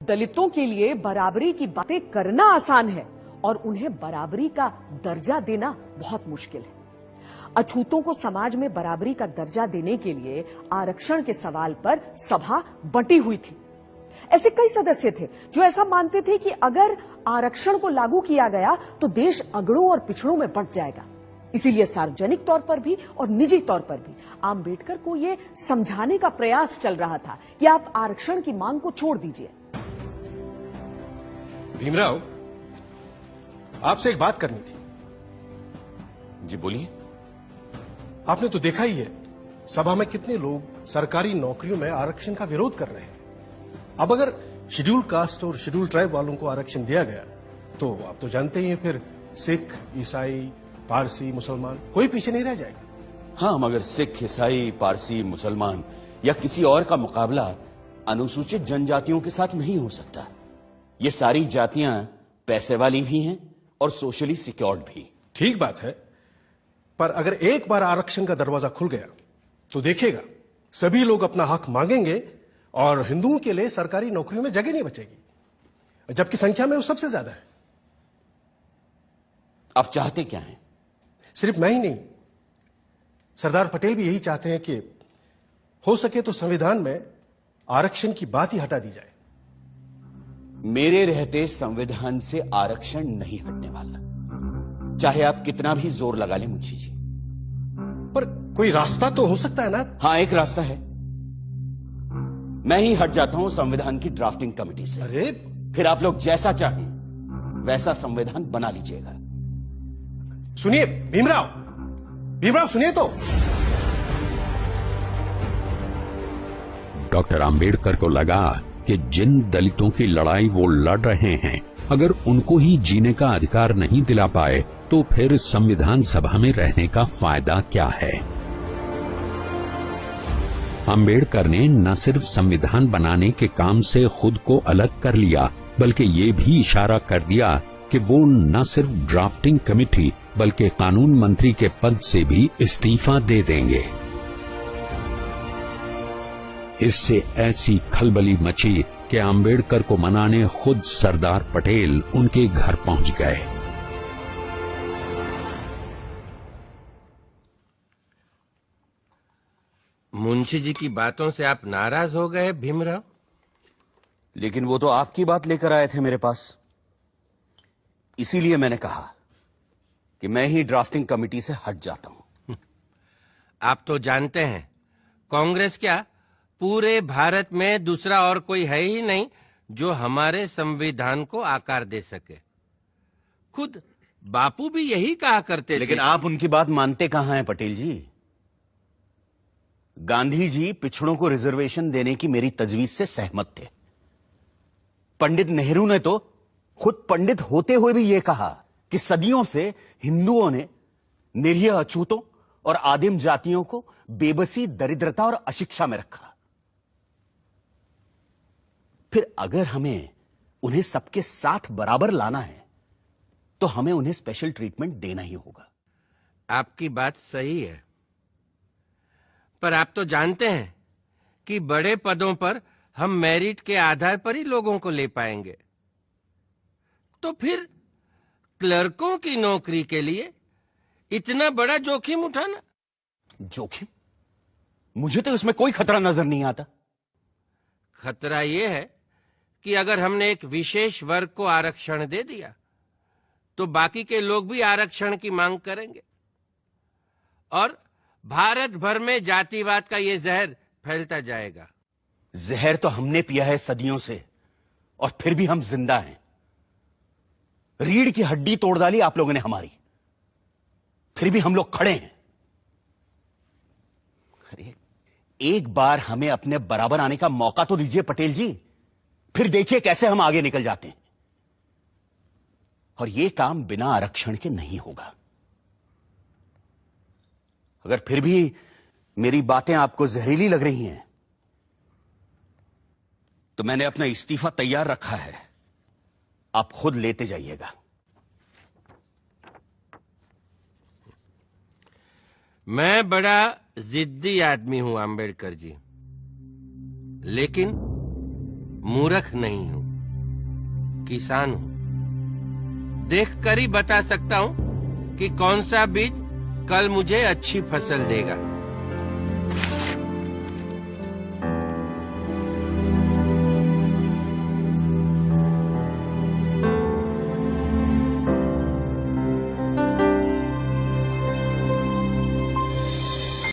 दलितों के लिए बराबरी की बातें करना आसान है और उन्हें बराबरी का दर्जा देना बहुत मुश्किल है। अछूतों को समाज में बराबरी का दर्जा देने के लिए आरक्षण के सवाल पर सभा बंटी हुई थी। ऐसे कई सदस्य थे जो ऐसा मानते थे कि अगर आरक्षण को लागू किया गया तो देश अगड़ों और पिछड़ों में बंट जाएगा। इसीलिए सार्वजनिक तौर पर भी और निजी तौर पर भी आंबेडकर को यह समझाने का प्रयास चल रहा था कि आप आरक्षण की मांग को छोड़ दीजिए। भीमराव, आपसे एक बात करनी थी। जी बोलिए। आपने तो देखा ही है सभा में कितने लोग सरकारी नौकरियों में आरक्षण का विरोध कर रहे हैं। अब अगर शेड्यूल कास्ट और शेड्यूल ट्राइब वालों को आरक्षण दिया गया तो आप तो जानते ही हैं फिर सिख, ईसाई, पारसी, मुसलमान कोई पीछे नहीं रह जाएगा। हाँ, मगर सिख, ईसाई, पारसी, मुसलमान या किसी और का मुकाबला अनुसूचित जनजातियों के साथ नहीं हो सकता। ये सारी जातियां पैसे वाली भी हैं और सोशली सिक्योर्ड भी। ठीक बात है, पर अगर एक बार आरक्षण का दरवाजा खुल गया तो देखिएगा सभी लोग अपना हक मांगेंगे और हिंदुओं के लिए सरकारी नौकरियों में जगह नहीं बचेगी, जबकि संख्या में वो सबसे ज्यादा है। आप चाहते क्या हैं? सिर्फ मैं ही नहीं, सरदार पटेल भी यही चाहते हैं कि हो सके तो संविधान में आरक्षण की बात ही हटा दी जाए। मेरे रहते संविधान से आरक्षण नहीं हटने वाला, चाहे आप कितना भी जोर लगा लें मुंशी जी। पर कोई रास्ता तो हो सकता है ना? हाँ, एक रास्ता है। मैं ही हट जाता हूं संविधान की ड्राफ्टिंग कमेटी से। अरे फिर आप लोग जैसा चाहें वैसा संविधान बना लीजिएगा। सुनिए भीमराव सुनिए तो। डॉक्टर आंबेडकर को लगा कि जिन दलितों की लड़ाई वो लड़ रहे हैं, अगर उनको ही जीने का अधिकार नहीं दिला पाए तो फिर संविधान सभा में रहने का फायदा क्या है। आंबेडकर ने न सिर्फ संविधान बनाने के काम से खुद को अलग कर लिया, बल्कि ये भी इशारा कर दिया कि वो न सिर्फ ड्राफ्टिंग कमेटी बल्कि कानून मंत्री के पद से भी इस्तीफा दे देंगे। इससे ऐसी खलबली मची कि आंबेडकर को मनाने खुद सरदार पटेल उनके घर पहुंच गए। मुंशी जी की बातों से आप नाराज हो गए भीमराव? लेकिन वो तो आपकी बात लेकर आए थे मेरे पास, इसीलिए मैंने कहा कि मैं ही ड्राफ्टिंग कमेटी से हट जाता हूं। आप तो जानते हैं कांग्रेस क्या पूरे भारत में दूसरा और कोई है ही नहीं जो हमारे संविधान को आकार दे सके। खुद बापू भी यही कहा करते थे। लेकिन आप उनकी बात मानते कहां हैं पटेल जी? गांधी जी पिछड़ों को रिजर्वेशन देने की मेरी तजवीज से सहमत थे। पंडित नेहरू ने तो खुद पंडित होते हुए भी यह कहा कि सदियों से हिंदुओं ने निरीह अछूतों और आदिम जातियों को बेबसी, दरिद्रता और अशिक्षा में रखा। फिर अगर हमें उन्हें सबके साथ बराबर लाना है तो हमें उन्हें स्पेशल ट्रीटमेंट देना ही होगा। आपकी बात सही है, पर आप तो जानते हैं कि बड़े पदों पर हम मेरिट के आधार पर ही लोगों को ले पाएंगे। तो फिर क्लर्कों की नौकरी के लिए इतना बड़ा जोखिम उठाना? जोखिम? मुझे तो इसमें कोई खतरा नजर नहीं आता। खतरा यह है कि अगर हमने एक विशेष वर्ग को आरक्षण दे दिया तो बाकी के लोग भी आरक्षण की मांग करेंगे और भारत भर में जातिवाद का यह जहर फैलता जाएगा। जहर तो हमने पिया है सदियों से और फिर भी हम जिंदा हैं। रीढ़ की हड्डी तोड़ डाली आप लोगों ने हमारी, फिर भी हम लोग खड़े हैं। अरे एक बार हमें अपने बराबर आने का मौका तो दीजिए पटेल जी, फिर देखिए कैसे हम आगे निकल जाते हैं। और यह काम बिना आरक्षण के नहीं होगा। अगर फिर भी मेरी बातें आपको जहरीली लग रही हैं तो मैंने अपना इस्तीफा तैयार रखा है, आप खुद लेते जाइएगा। मैं बड़ा जिद्दी आदमी हूं आंबेडकर जी, लेकिन मूर्ख नहीं हूं। किसान हूं। देखकर ही बता सकता हूं कि कौन सा बीज कल मुझे अच्छी फसल देगा।